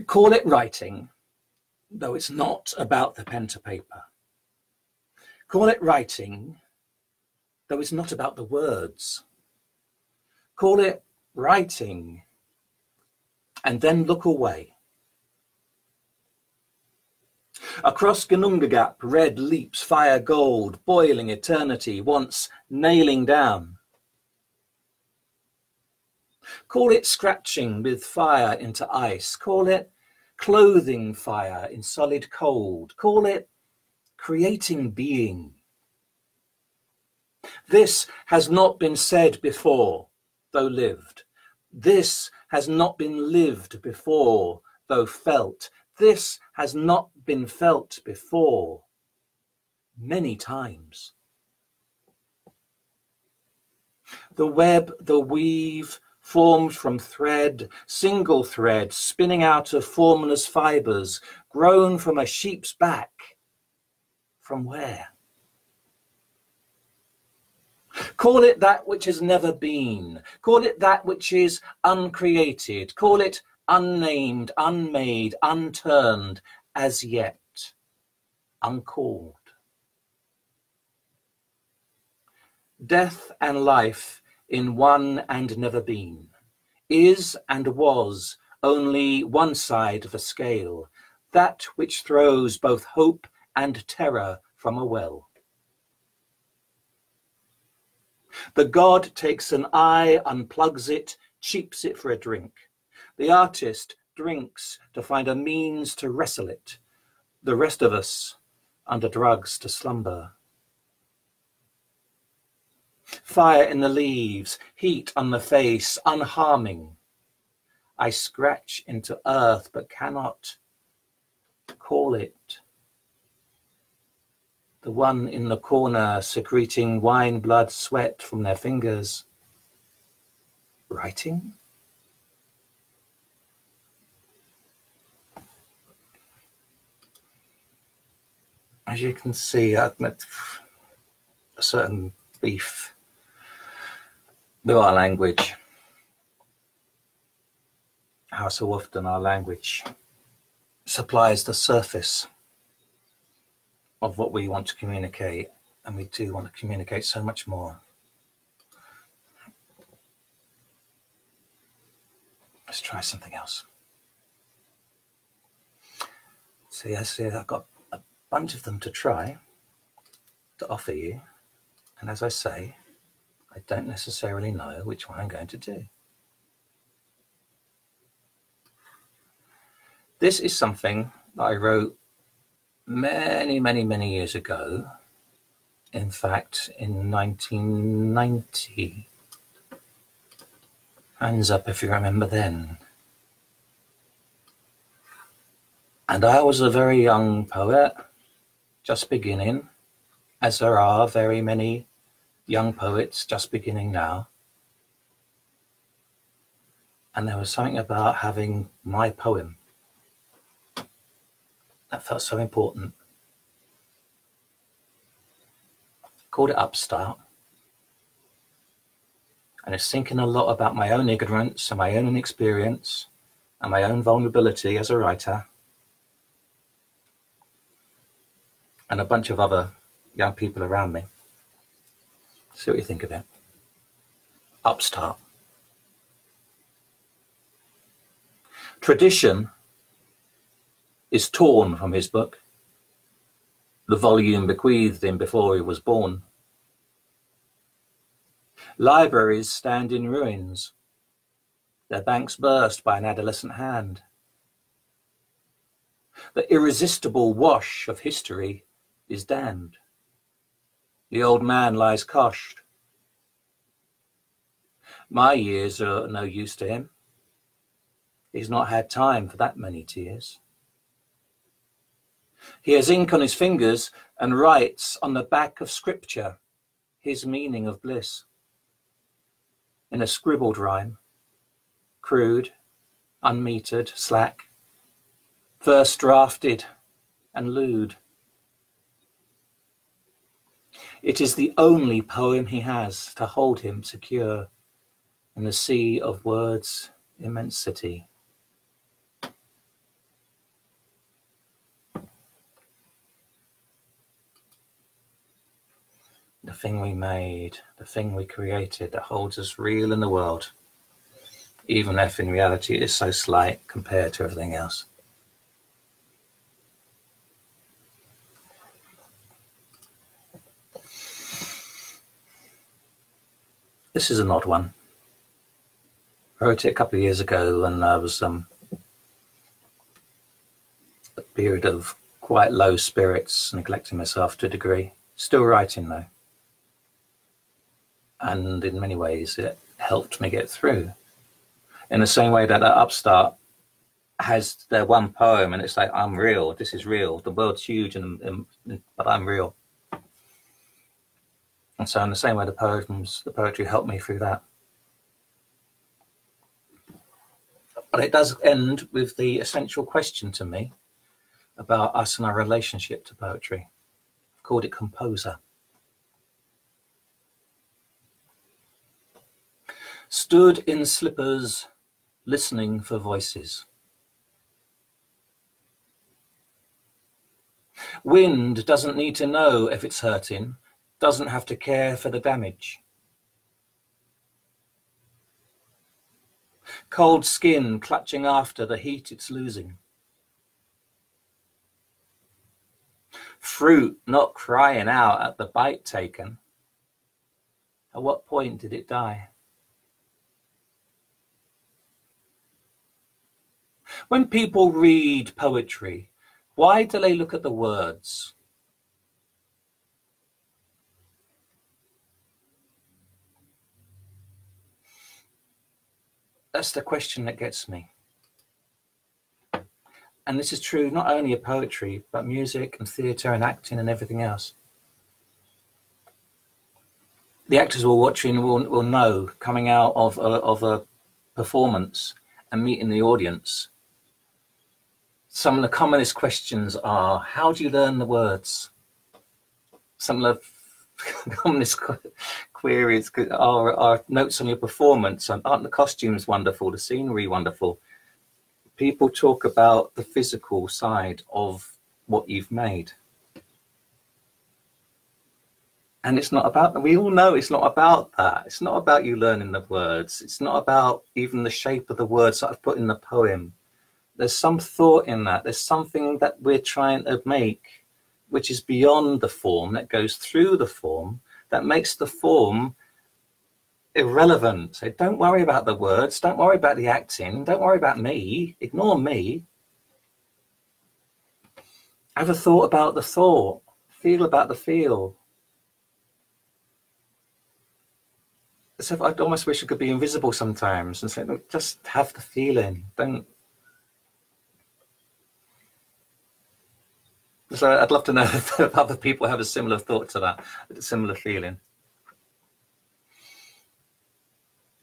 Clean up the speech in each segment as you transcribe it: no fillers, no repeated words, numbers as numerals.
Call it writing, though it's not about the pen to paper. Call it writing, though it's not about the words. Call it writing, and then look away. Across Gnungagap, red leaps fire gold, boiling eternity, once nailing down. Call it scratching with fire into ice. Call it clothing fire in solid cold. Call it creating being. This has not been said before, though lived. This has not been lived before, though felt. This has not been felt before, many times. The web, the weave, formed from thread, single thread, spinning out of formless fibres, grown from a sheep's back. From where? Call it that which has never been. Call it that which is uncreated. Call it unnamed, unmade, unturned, as yet, uncalled. Death and life in one and never been, is and was only one side of a scale, that which throws both hope and terror from a well. The god takes an eye, unplugs it, cheaps it for a drink. The artist drinks to find a means to wrestle it. The rest of us under drugs to slumber. Fire in the leaves, heat on the face, unharming. I scratch into earth but cannot call it. The one in the corner secreting wine, blood, sweat from their fingers. Writing? As you can see, I've met a certain beef with our language. How so often our language supplies the surface of what we want to communicate, and we do want to communicate so much more. Let's try something else. See, I see I've got a bunch of them to try, to offer you, and as I say, I don't necessarily know which one I'm going to do. This is something that I wrote many years ago. In fact, in 1990. Hands up if you remember then. And I was a very young poet, just beginning, as there are very many young poets just beginning now. And there was something about having my poem that felt so important. I called it Upstart. And it's thinking a lot about my own ignorance and my own inexperience and my own vulnerability as a writer. And a bunch of other young people around me. See what you think of it. Upstart. Tradition is torn from his book, the volume bequeathed him before he was born. Libraries stand in ruins, their banks burst by an adolescent hand. The irresistible wash of history is damned. The old man lies coshed. My years are no use to him. He's not had time for that many tears. He has ink on his fingers and writes on the back of scripture his meaning of bliss. In a scribbled rhyme, crude, unmetered, slack, first drafted and lewd. It is the only poem he has to hold him secure in the sea of words' immensity. the thing we made, the thing we created that holds us real in the world, even if in reality it is so slight compared to everything else. This is an odd one. I wrote it a couple of years ago when I was a period of quite low spirits, neglecting myself to a degree. Still writing though. And in many ways it helped me get through. In the same way that Upstart has their one poem and it's like, I'm real, this is real, the world's huge, but I'm real. And so in the same way, the poetry helped me through that. But it does end with the essential question to me about us and our relationship to poetry. I've called it composer. Stood in slippers, listening for voices. Wind doesn't need to know if it's hurting, doesn't have to care for the damage. Cold skin clutching after the heat it's losing. Fruit not crying out at the bite taken. At what point did it die? When people read poetry, why do they look at the words? That's the question that gets me. And this is true not only of poetry, but music and theatre and acting and everything else. The actors who are watching will know, coming out of a performance and meeting the audience, some of the commonest questions are, how do you learn the words? Some of the commonest queries are notes on your performance. Aren't the costumes wonderful? The scenery wonderful? People talk about the physical side of what you've made. And it's not about, we all know it's not about that. It's not about you learning the words. It's not about even the shape of the words that I've put in the poem. There's some thought in that. There's something that we're trying to make, which is beyond the form, that goes through the form, that makes the form irrelevant. So don't worry about the words. Don't worry about the acting. Don't worry about me. Ignore me. Have a thought about the thought. Feel about the feel. So I almost wish I could be invisible sometimes and say, look, just have the feeling. Don't. So I'd love to know if other people have a similar thought to that, a similar feeling.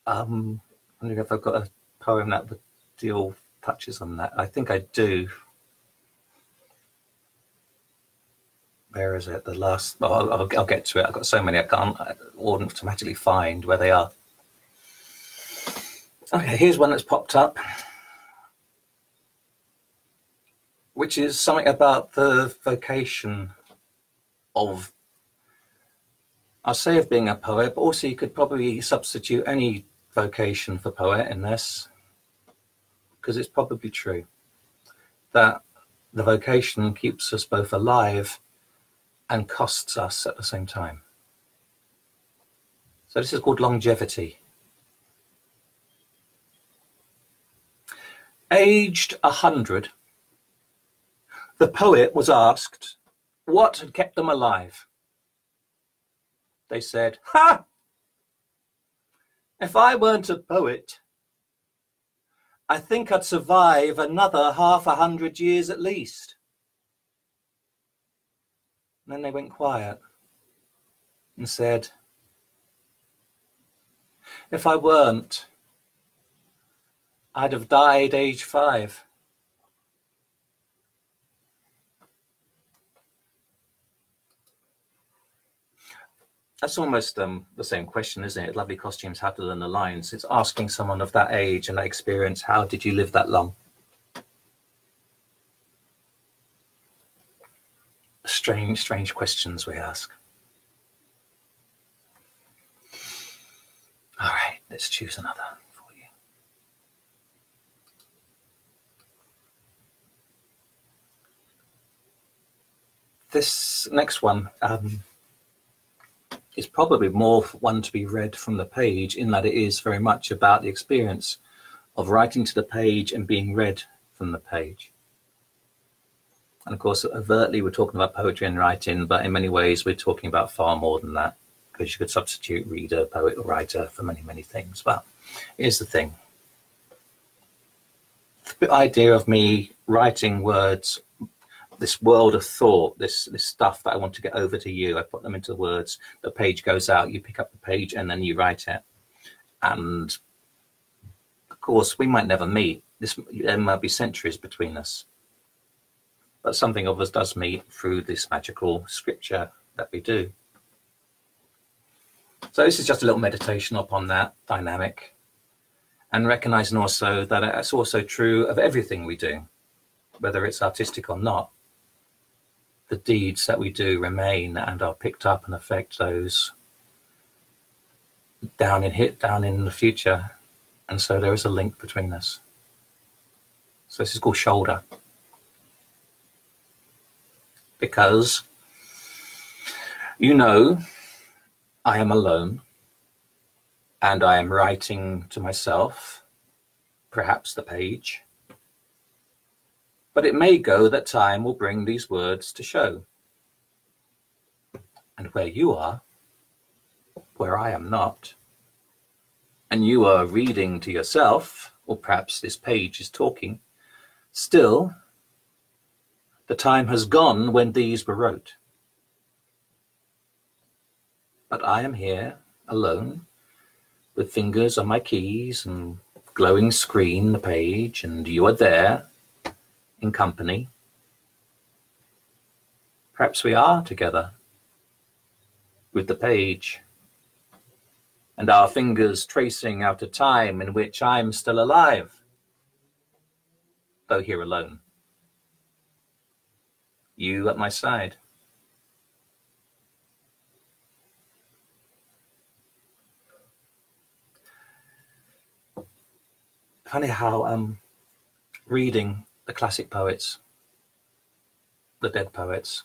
I'm wondering if I've got a poem that would deal touches on that. I think I do. Where is it? The last. Well, I'll get to it. I've got so many I can't automatically find where they are. Okay, here's one that's popped up, which is something about the vocation of, I'll say, of being a poet, but also you could probably substitute any vocation for poet in this, because it's probably true that the vocation keeps us both alive and costs us at the same time. So this is called longevity. Aged 100, the poet was asked what had kept them alive. They said, ha! If I weren't a poet, I think I'd survive another 100 years at least. And then they went quiet and said, if I weren't, I'd have died age 5. That's almost the same question, isn't it? Lovely Costumes, How to Learn the Lines. It's asking someone of that age and that experience, how did you live that long? Strange questions we ask. Let's choose another for you. This next one is probably more one to be read from the page, in that it is very much about the experience of writing to the page and being read from the page. And of course, overtly, we're talking about poetry and writing, but in many ways, we're talking about far more than that, because you could substitute reader, poet, or writer for many, many things. But here's the thing. The idea of me writing words, this world of thought, this stuff that I want to get over to you, I put them into words, the page goes out, you pick up the page, and then you write it. And of course, we might never meet. There might be centuries between us. But something of us does meet through this magical scripture that we do. So this is just a little meditation upon that dynamic, and recognizing also that it's also true of everything we do, whether it's artistic or not. The deeds that we do remain and are picked up and affect those down in the future. And so there is a link between us. So this is called shoulder. Because, you know, I am alone and I am writing to myself, perhaps the page. But it may go that time will bring these words to show. And where you are, where I am not, and you are reading to yourself, or perhaps this page is talking, still, the time has gone when these were wrote. But I am here, alone, with fingers on my keys and glowing screen, the page, and you are there, in company. Perhaps we are together, with the page, and our fingers tracing out a time in which I'm still alive, though here alone. You at my side. Funny how reading the classic poets, the dead poets,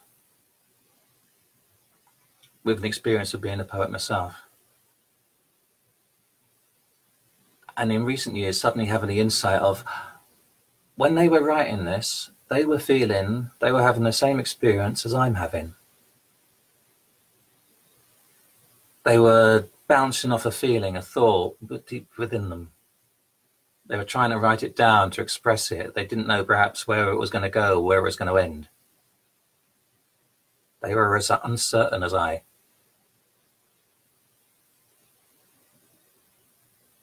with an experience of being a poet myself, and in recent years suddenly having the insight of when they were writing this, they were having the same experience as I'm having. They were bouncing off a feeling, a thought, but deep within them. They were trying to write it down to express it. They didn't know perhaps where it was going to go, where it was going to end. They were as uncertain as I.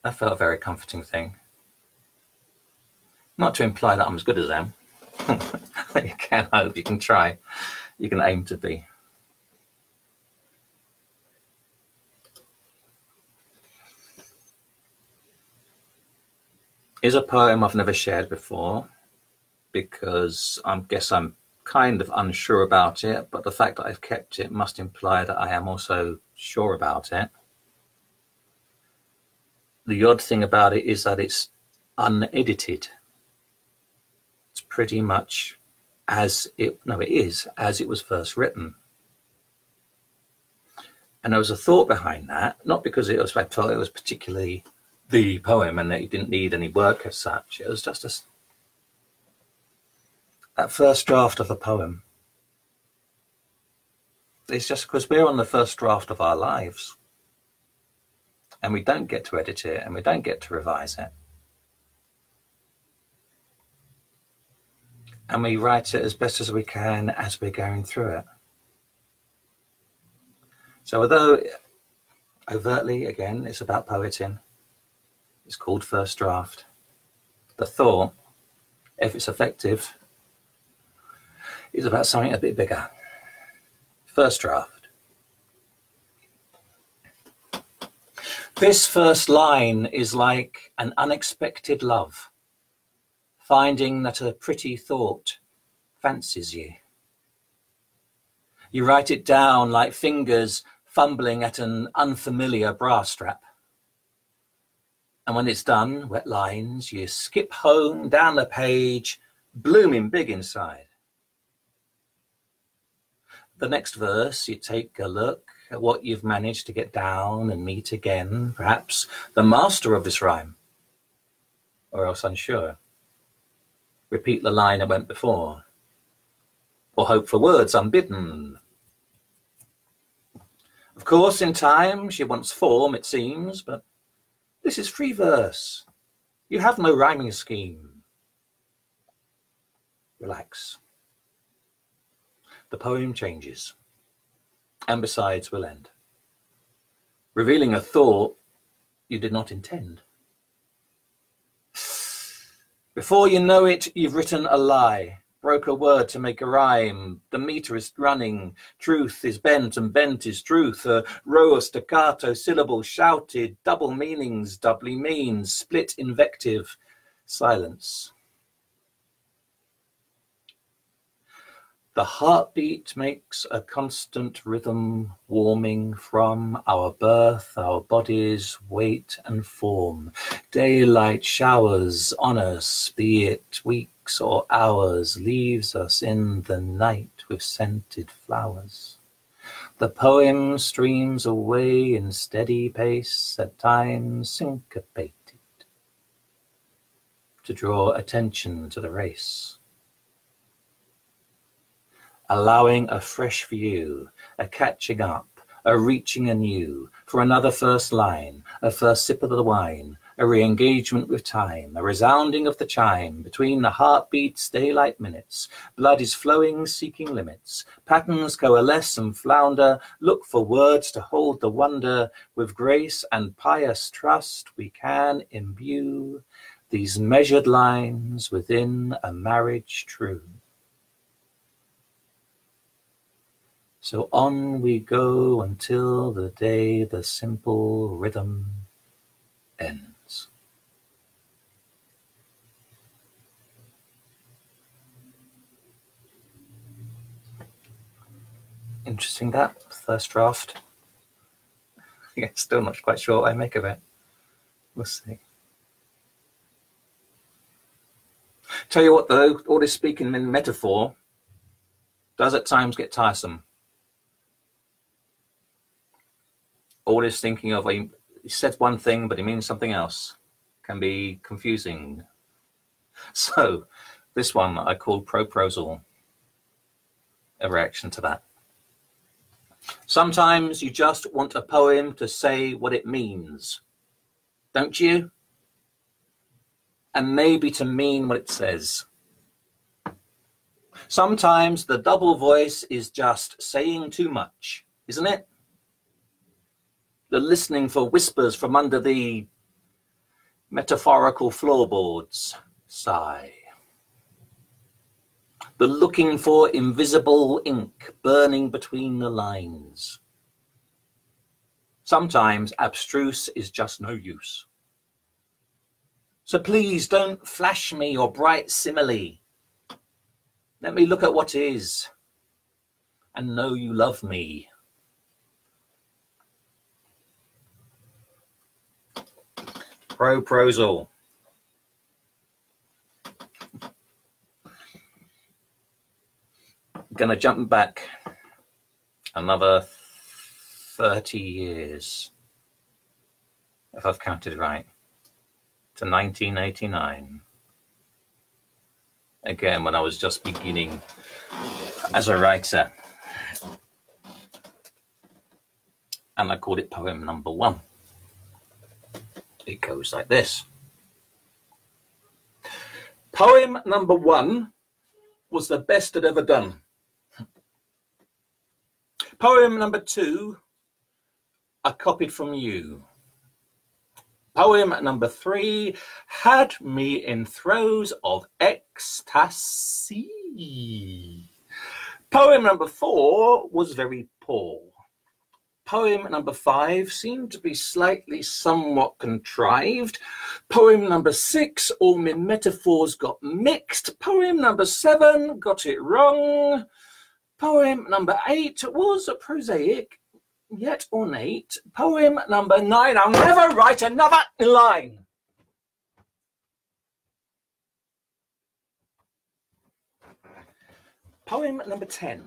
That felt a very comforting thing. Not to imply that I'm as good as them. You can hope, you can try, you can aim to be. Is a poem I've never shared before, because I guess I'm kind of unsure about it, but the fact that I've kept it must imply that I am also sure about it. The odd thing about it is that it's unedited. It's pretty much it is as it was first written. And there was a thought behind that, not because I felt it was particularly the poem and that it didn't need any work as such. It was just that first draft of a poem. It's just because we're on the first draft of our lives, and we don't get to edit it and we don't get to revise it. And we write it as best as we can as we're going through it. So although overtly, again, it's about poeting, it's called first draft. The thought, if it's effective, is about something a bit bigger. First draft. This first line is like an unexpected love, finding that a pretty thought fancies you. You write it down like fingers fumbling at an unfamiliar bra strap. And when it's done, wet lines, you skip home down the page, blooming big inside. The next verse, you take a look at what you've managed to get down and meet again, perhaps the master of this rhyme, or else unsure. Repeat the line that went before, or hope for words unbidden. Of course, in time, she wants form, it seems, but this is free verse. You have no rhyming scheme. Relax. The poem changes, and besides will end, revealing a thought you did not intend. Before you know it, you've written a lie, broke a word to make a rhyme. The meter is running, truth is bent and bent is truth. A row of staccato syllables shouted, double meanings, doubly means, split invective, silence. The heartbeat makes a constant rhythm, warming from our birth, our bodies, weight and form. Daylight showers on us, be it weeks or hours, leaves us in the night with scented flowers. The poem streams away in steady pace, at times syncopated, to draw attention to the race. Allowing a fresh view, a catching up, a reaching anew, for another first line, a first sip of the wine, a re-engagement with time, a resounding of the chime, between the heartbeats, daylight minutes, blood is flowing, seeking limits, patterns coalesce and flounder, look for words to hold the wonder, with grace and pious trust we can imbue these measured lines within a marriage true. So on we go until the day the simple rhythm ends. Interesting, that first draft. Yeah, still not quite sure what I make of it. We'll see. Tell you what though, all this speaking in metaphor does at times get tiresome. All this thinking of, he said one thing, but he means something else, can be confusing. So this one I called Proprosal, a reaction to that. Sometimes you just want a poem to say what it means, don't you? And maybe to mean what it says. Sometimes the double voice is just saying too much, isn't it? The listening for whispers from under the metaphorical floorboards, sigh. The looking for invisible ink burning between the lines. Sometimes abstruse is just no use. So please don't flash me your bright simile. Let me look at what is and know you love me. Proprosal. Gonna jump back another 30 years, if I've counted right, to 1989. Again, when I was just beginning as a writer. And I called it poem number 1. It goes like this. Poem number 1 was the best I'd ever done. Poem number 2, I copied from you. Poem number 3 had me in throes of ecstasy. Poem number 4 was very poor. Poem number 5 seemed to be slightly somewhat contrived. Poem number 6, all my metaphors got mixed. Poem number 7, got it wrong. Poem number 8 was prosaic, yet ornate. Poem number 9, I'll never write another line. Poem number 10.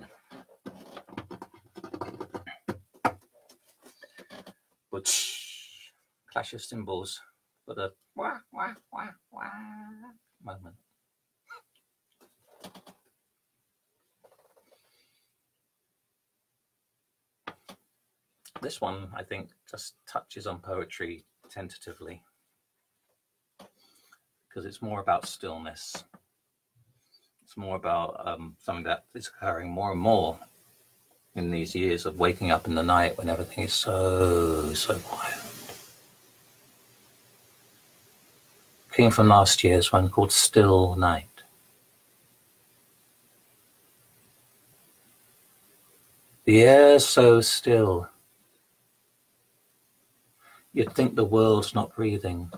Which clash of cymbals for the wah, wah, wah, wah moment. This one, I think, just touches on poetry tentatively, because it's more about stillness. It's more about something that is occurring more and more in these years of waking up in the night when everything is so quiet. Came from last year's one called Still Night. The air's so still, you'd think the world's not breathing.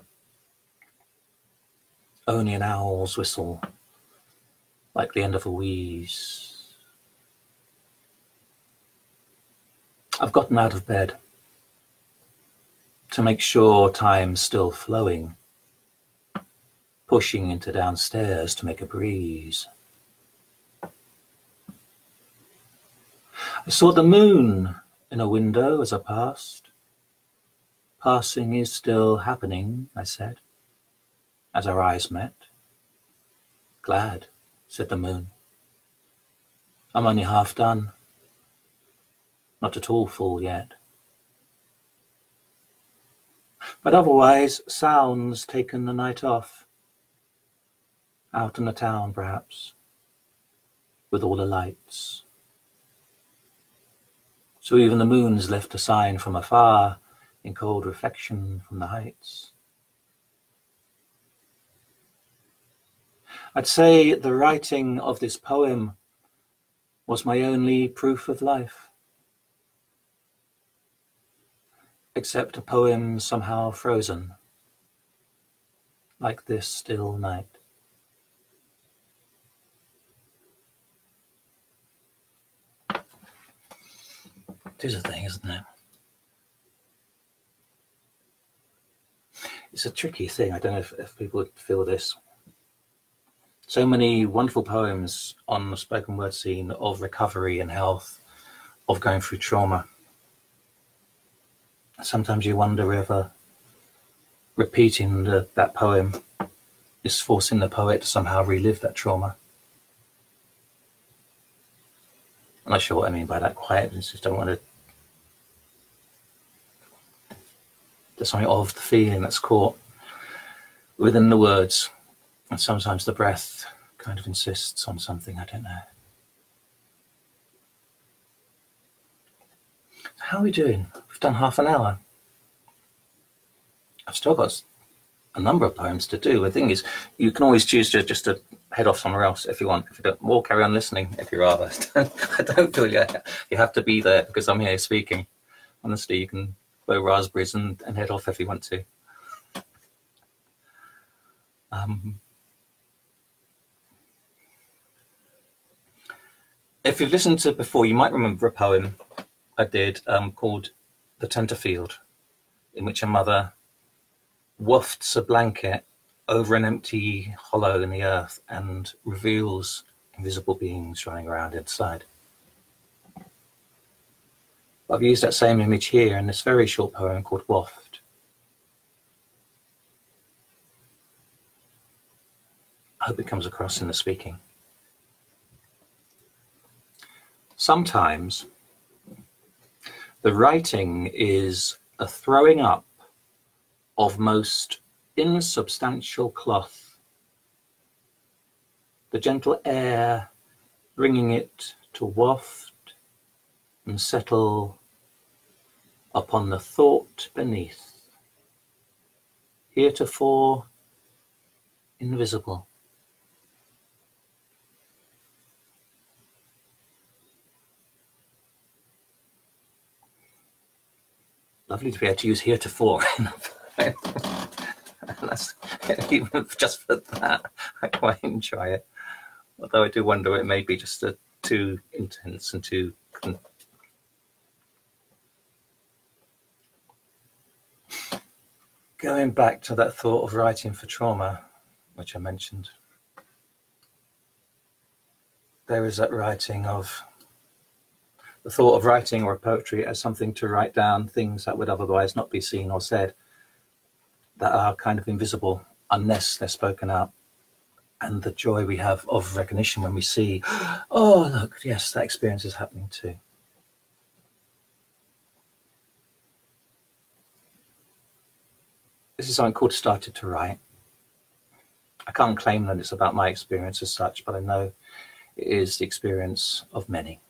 Only an owl's whistle, like the end of a wheeze. I've gotten out of bed to make sure time's still flowing, pushing into downstairs to make a breeze. I saw the moon in a window as I passed. Passing is still happening, I said, as our eyes met. Glad, said the moon. I'm only half done. Not at all full yet. But otherwise, sound's taken the night off. Out in the town, perhaps, with all the lights. So even the moon's left a sign from afar, in cold reflection from the heights. I'd say the writing of this poem was my only proof of life, except a poem somehow frozen, like this still night. It is a thing, isn't it? It's a tricky thing. I don't know if people would feel this. So many wonderful poems on the spoken word scene of recovery and health, of going through trauma. Sometimes you wonder whether repeating that poem is forcing the poet to somehow relive that trauma. I'm not sure what I mean by that quiet. I just don't want to. There's something of the feeling that's caught within the words. And sometimes the breath kind of insists on something, I don't know. How are we doing? We've done half an hour. I've still got a number of poems to do. The thing is, you can always choose just to head off somewhere else if you want. If you don't, or carry on listening if you're rather. I don't feel you have to be there because I'm here speaking. Honestly, you can blow raspberries and head off if you want to. If you've listened to it before, you might remember a poem I did called The Tenterfield, in which a mother wafts a blanket over an empty hollow in the earth and reveals invisible beings running around inside. I've used that same image here in this very short poem called Waft. I hope it comes across in the speaking. Sometimes the writing is a throwing up of most insubstantial cloth, the gentle air bringing it to waft and settle upon the thought beneath, heretofore invisible. Lovely to be able to use heretofore. That's, even just for that, I quite enjoy it. Although I do wonder it may be just too intense and too. Going back to that thought of writing for trauma, which I mentioned. there is that writing of the thought of writing or poetry as something to write down things that would otherwise not be seen or said, that are kind of invisible unless they're spoken out. And the joy we have of recognition when we see, oh, look, yes, that experience is happening too. This is something called Started to Write. I can't claim that it's about my experience as such, but I know it is the experience of many.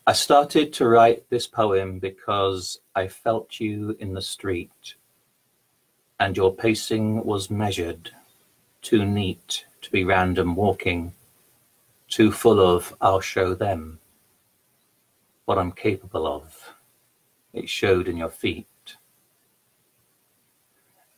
I started to write this poem because I felt you in the street, and your pacing was measured, too neat to be random walking, too full of I'll show them what I'm capable of. It showed in your feet.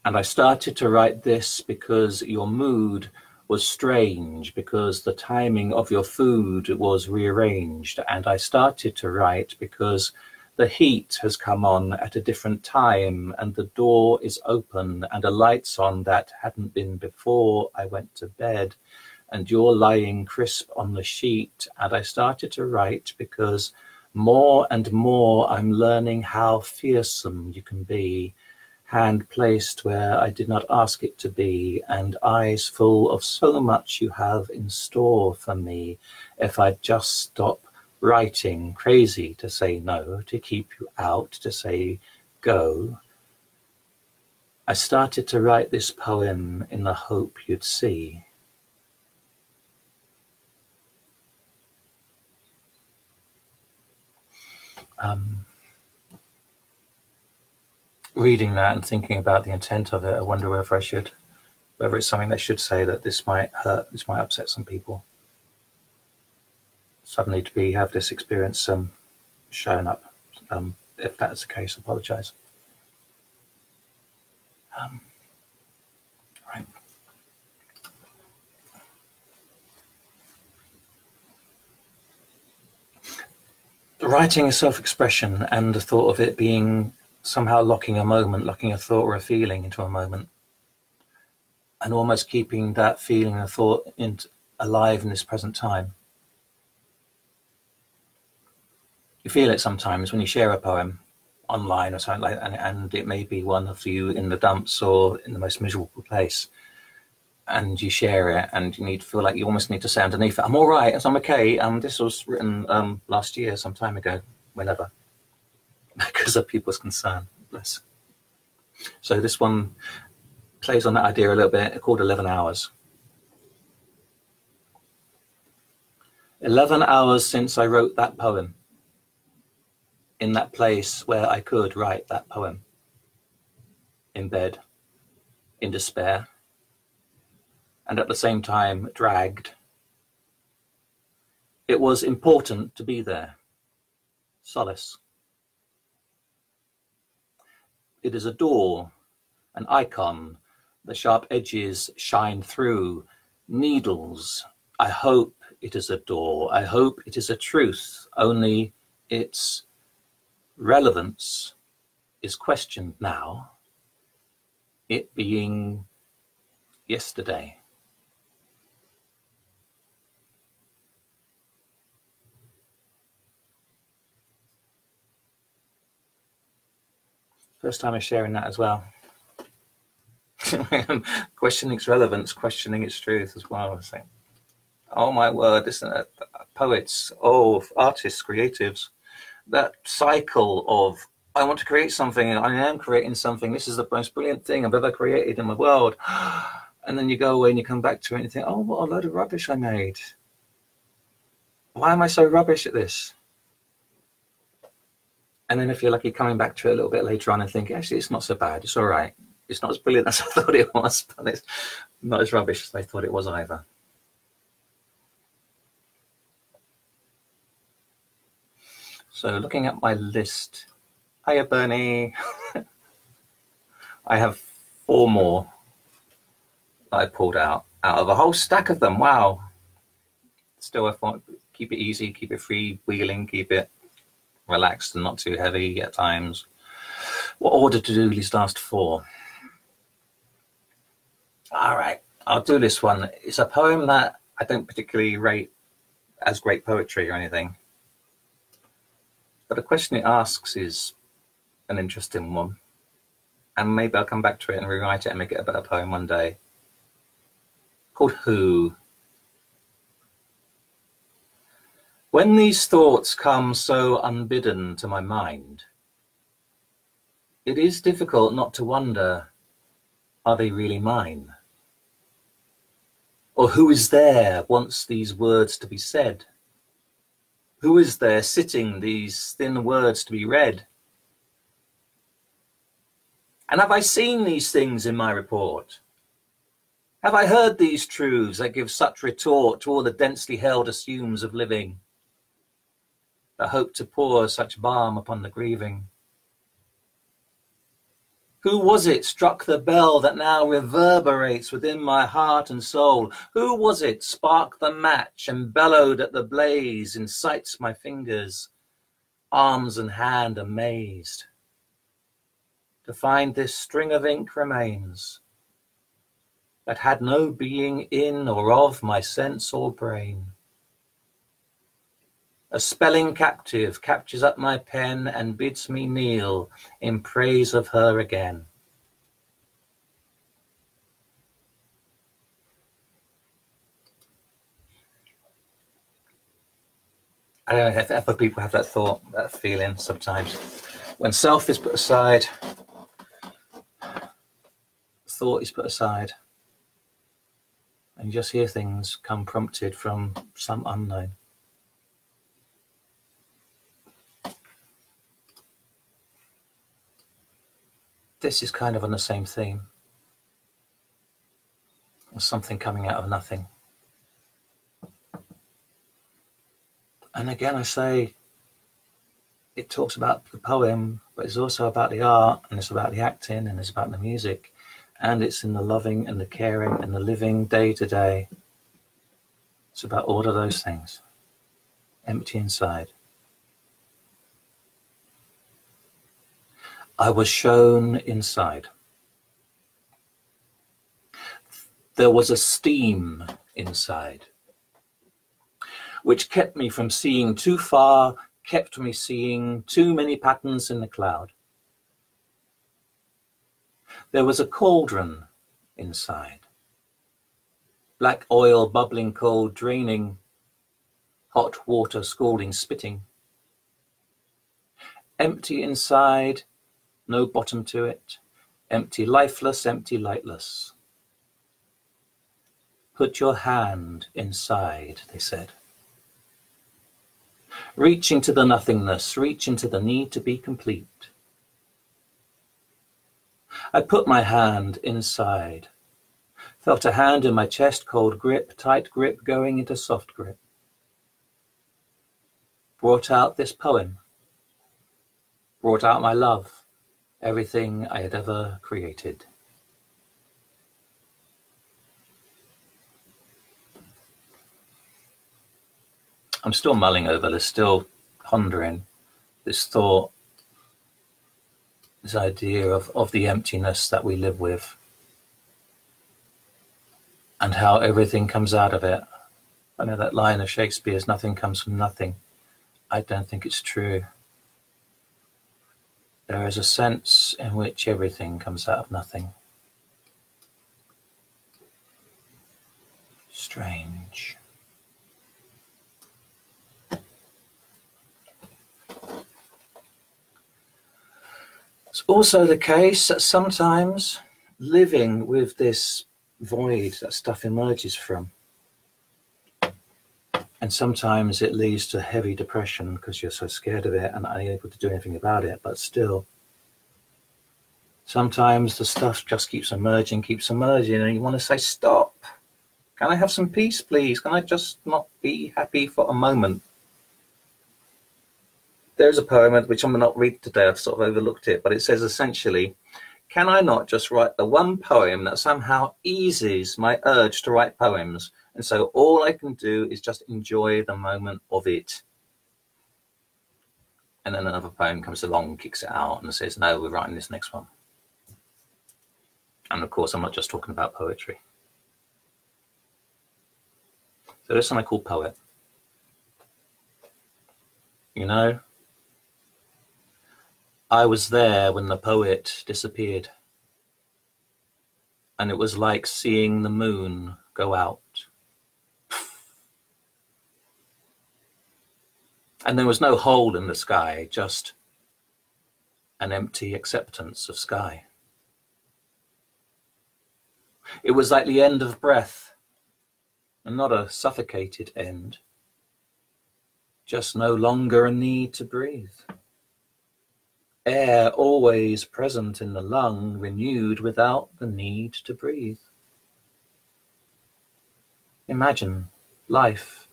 And I started to write this because your mood was strange, because the timing of your food was rearranged. And I started to write because the heat has come on at a different time, and the door is open and a light's on that hadn't been before I went to bed, and you're lying crisp on the sheet. And I started to write because more and more I'm learning how fearsome you can be, hand placed where I did not ask it to be, and eyes full of so much you have in store for me. If I'd just stop writing, crazy to say no, to keep you out, to say go. I started to write this poem in the hope you'd see. Reading that and thinking about the intent of it, I wonder whether it's something they should say, that this might hurt, this might upset some people. Suddenly to have this experience showing up. If that's the case, I apologise. Right. Writing is self-expression, and the thought of it being somehow locking a moment, locking a thought or a feeling into a moment, and almost keeping that feeling and thought alive in this present time. You feel it sometimes when you share a poem online or something like that, and it may be one of you in the dumps or in the most miserable place, and you share it, and you feel like you almost need to say underneath it, I'm all right, I'm okay. This was written last year, some time ago, whenever, because of people's concern. Bless. So this one plays on that idea a little bit, called 11 Hours. 11 hours since I wrote that poem, in that place where I could write that poem, in bed, in despair, and at the same time dragged. It was important to be there. Solace. It is a door, an icon. The sharp edges shine through. Needles. I hope it is a door. I hope it is a truth. Only its relevance is questioned now. It being yesterday. First time I'm sharing that as well. Questioning its relevance, questioning its truth as well. I was saying, oh my word, isn't it? Poets, artists, creatives, that cycle of, I want to create something, and I am creating something, this is the most brilliant thing I've ever created in my world. And then you go away and you come back to it and you think, oh, what a load of rubbish I made. Why am I so rubbish at this? And then if you're lucky, coming back to it a little bit later on and thinking, actually, it's not so bad, it's all right. It's not as brilliant as I thought it was, but it's not as rubbish as I thought it was either. So looking at my list, hiya Bernie. I have 4 more that I pulled out of a whole stack of them. Wow. Still, I thought, keep it easy, keep it free-wheeling, keep it relaxed and not too heavy at times. What order to do these last 4? All right, I'll do this one. It's a poem that I don't particularly rate as great poetry or anything. But the question it asks is an interesting one. And maybe I'll come back to it and rewrite it and make it a better poem one day. Called Who? When these thoughts come so unbidden to my mind, it is difficult not to wonder, are they really mine? Or who is there wants these words to be said? Who is there sitting these thin words to be read? And have I seen these things in my report? Have I heard these truths that give such retort to all the densely held assumes of living, that hope to pour such balm upon the grieving? Who was it struck the bell that now reverberates within my heart and soul? Who was it sparked the match and bellowed at the blaze, incites my fingers, arms and hand amazed, to find this string of ink remains that had no being in or of my sense or brain? A spelling captive captures up my pen and bids me kneel in praise of her again. I don't know if other people have that thought, that feeling sometimes. When self is put aside, thought is put aside, and you just hear things come prompted from some unknown. This is kind of on the same theme. There's something coming out of nothing. And again, I say, it talks about the poem, but it's also about the art, and it's about the acting, and it's about the music, and it's in the loving and the caring and the living day to day. It's about all of those things. Empty inside. I was shown inside. There was a steam inside, which kept me from seeing too far, kept me seeing too many patterns in the cloud. There was a cauldron inside, black oil bubbling cold, draining, hot water scalding, spitting. Empty inside, no bottom to it, empty lifeless, empty lightless. Put your hand inside, they said. Reaching to the nothingness, reaching to the need to be complete. I put my hand inside, felt a hand in my chest, cold grip, tight grip going into soft grip. Brought out this poem, brought out my love, everything I had ever created. I'm still mulling over this, still pondering this thought, this idea of the emptiness that we live with and how everything comes out of it. I know that line of Shakespeare's, nothing comes from nothing. I don't think it's true. There is a sense in which everything comes out of nothing. Strange. It's also the case that sometimes living with this void that stuff emerges from, and sometimes it leads to heavy depression because you're so scared of it and unable to do anything about it, but still, sometimes the stuff just keeps emerging, and you want to say, stop. Can I have some peace, please? Can I just not be happy for a moment? There's a poem which I'm not reading today, I've sort of overlooked it, but it says essentially, can I not just write the one poem that somehow eases my urge to write poems? And so all I can do is just enjoy the moment of it. And then another poem comes along, kicks it out and says, no, we're writing this next one. And of course, I'm not just talking about poetry. So this one I call Poet. You know, I was there when the poet disappeared, and it was like seeing the moon go out. And there was no hole in the sky, just an empty acceptance of sky. It was like the end of breath, and not a suffocated end, just no longer a need to breathe. Air always present in the lung, renewed without the need to breathe. Imagine life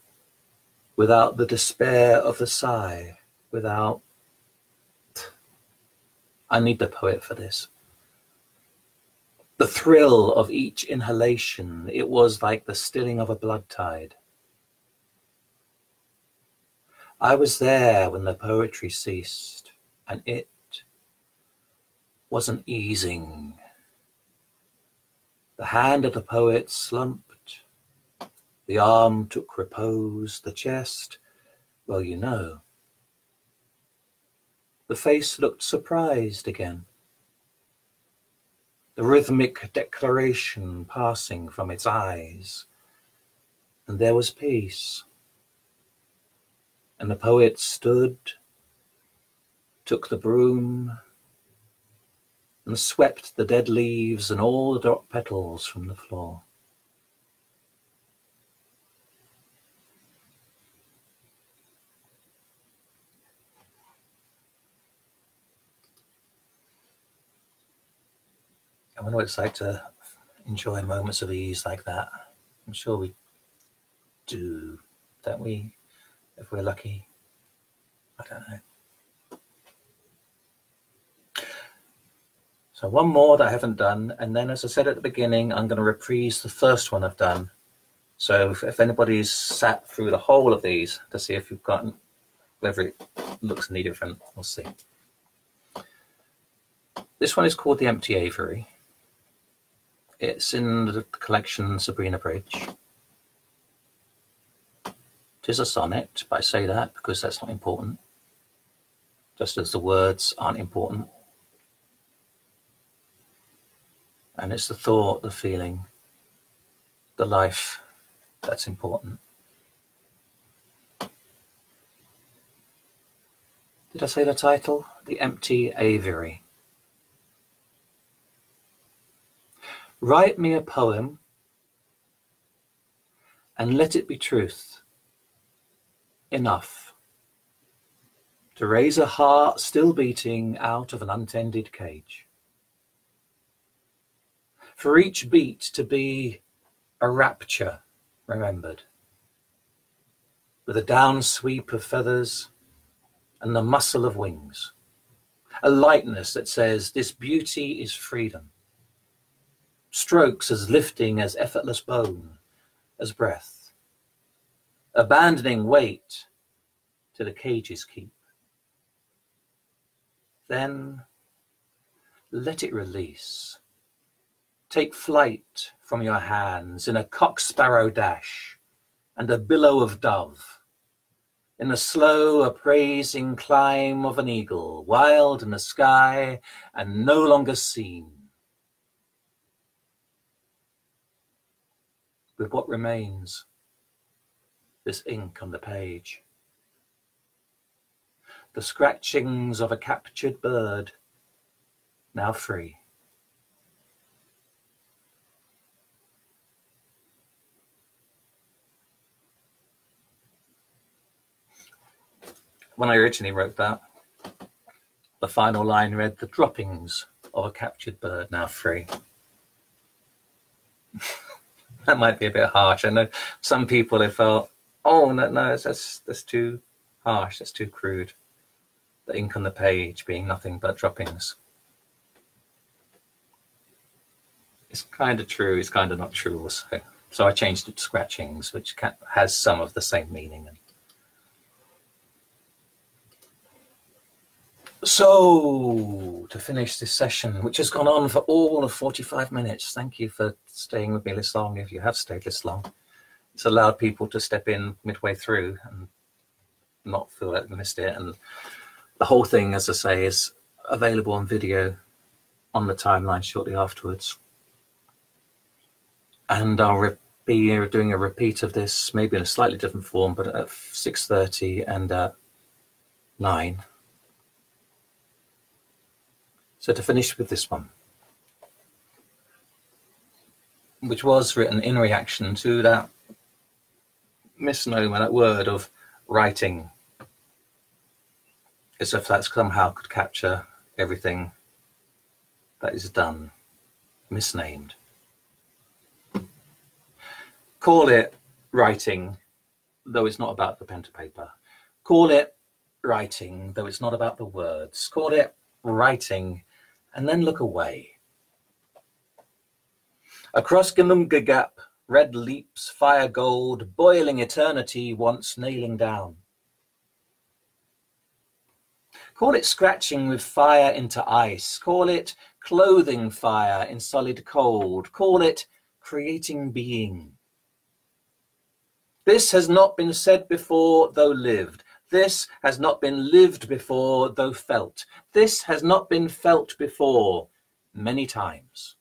without the despair of the sigh, without... I need the poet for this. The thrill of each inhalation, it was like the stilling of a blood tide. I was there when the poetry ceased, and it wasn't easing. The hand of the poet slumped, the arm took repose, the chest, well, you know. The face looked surprised again. The rhythmic declaration passing from its eyes, and there was peace. And the poet stood, took the broom, and swept the dead leaves and all the drop petals from the floor. I wonder what it's like to enjoy moments of ease like that. I'm sure we do, don't we? If we're lucky. I don't know. So one more that I haven't done, and then as I said at the beginning, I'm going to reprise the first one I've done. So if anybody's sat through the whole of these to see if you've gotten, whether it looks any different, we'll see. This one is called the Empty Aviary. It's in the collection Sabrina Bridge. It is a sonnet, but I say that because that's not important, just as the words aren't important. And it's the thought, the feeling, the life that's important. Did I say the title? The Empty Aviary. Write me a poem and let it be truth enough to raise a heart still beating out of an untended cage. For each beat to be a rapture remembered, with a down sweep of feathers and the muscle of wings, a lightness that says this beauty is freedom, strokes as lifting as effortless bone as breath, abandoning weight to the cages keep. Then let it release. Take flight from your hands in a cock sparrow dash and a billow of dove, in the slow appraising climb of an eagle, wild in the sky and no longer seen. With what remains, this ink on the page, the scratchings of a captured bird, now free. When I originally wrote that, the final line read, the droppings of a captured bird, now free. That might be a bit harsh. I know some people have felt, oh, no, that's too harsh, that's too crude. The ink on the page being nothing but droppings. It's kind of true, it's kind of not true also. So I changed it to scratchings, which has some of the same meaning. So, to finish this session, which has gone on for all of 45 minutes, thank you for staying with me this long, if you have stayed this long. It's allowed people to step in midway through and not feel like they missed it. And the whole thing, as I say, is available on video on the timeline shortly afterwards. And I'll be doing a repeat of this, maybe in a slightly different form, but at 6:30 and at 9. So to finish with this one, which was written in reaction to that misnomer, that word of writing, as if that somehow could capture everything that is done, misnamed. Call it writing, though it's not about the pen to paper. Call it writing, though it's not about the words. Call it writing, and then look away. Across Gimunga Gap, red leaps, fire gold, boiling eternity wants nailing down. Call it scratching with fire into ice. Call it clothing fire in solid cold. Call it creating being. This has not been said before, though lived. This has not been lived before, though felt. This has not been felt before, many times.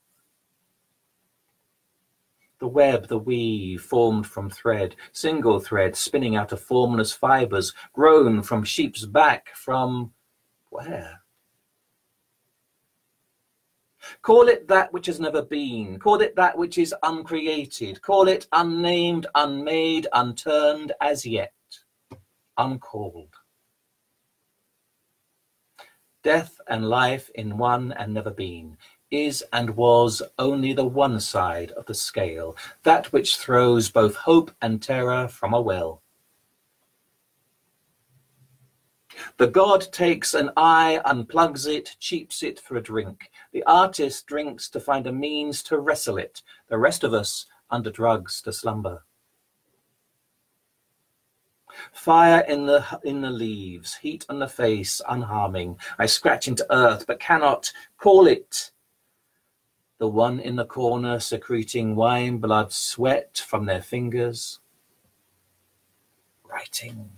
The web, the weave, formed from thread, single thread, spinning out of formless fibres, grown from sheep's back, from where? Call it that which has never been. Call it that which is uncreated. Call it unnamed, unmade, unturned, as yet, uncalled. Death and life in one and never been is and was only the one side of the scale, that which throws both hope and terror from a well. The god takes an eye, unplugs it, cheaps it for a drink. The artist drinks to find a means to wrestle it. The rest of us under drugs to slumber. Fire in the leaves, heat on the face, unharming. I scratch into earth, but cannot call it. The one in the corner secreting wine, blood, sweat from their fingers. Writing.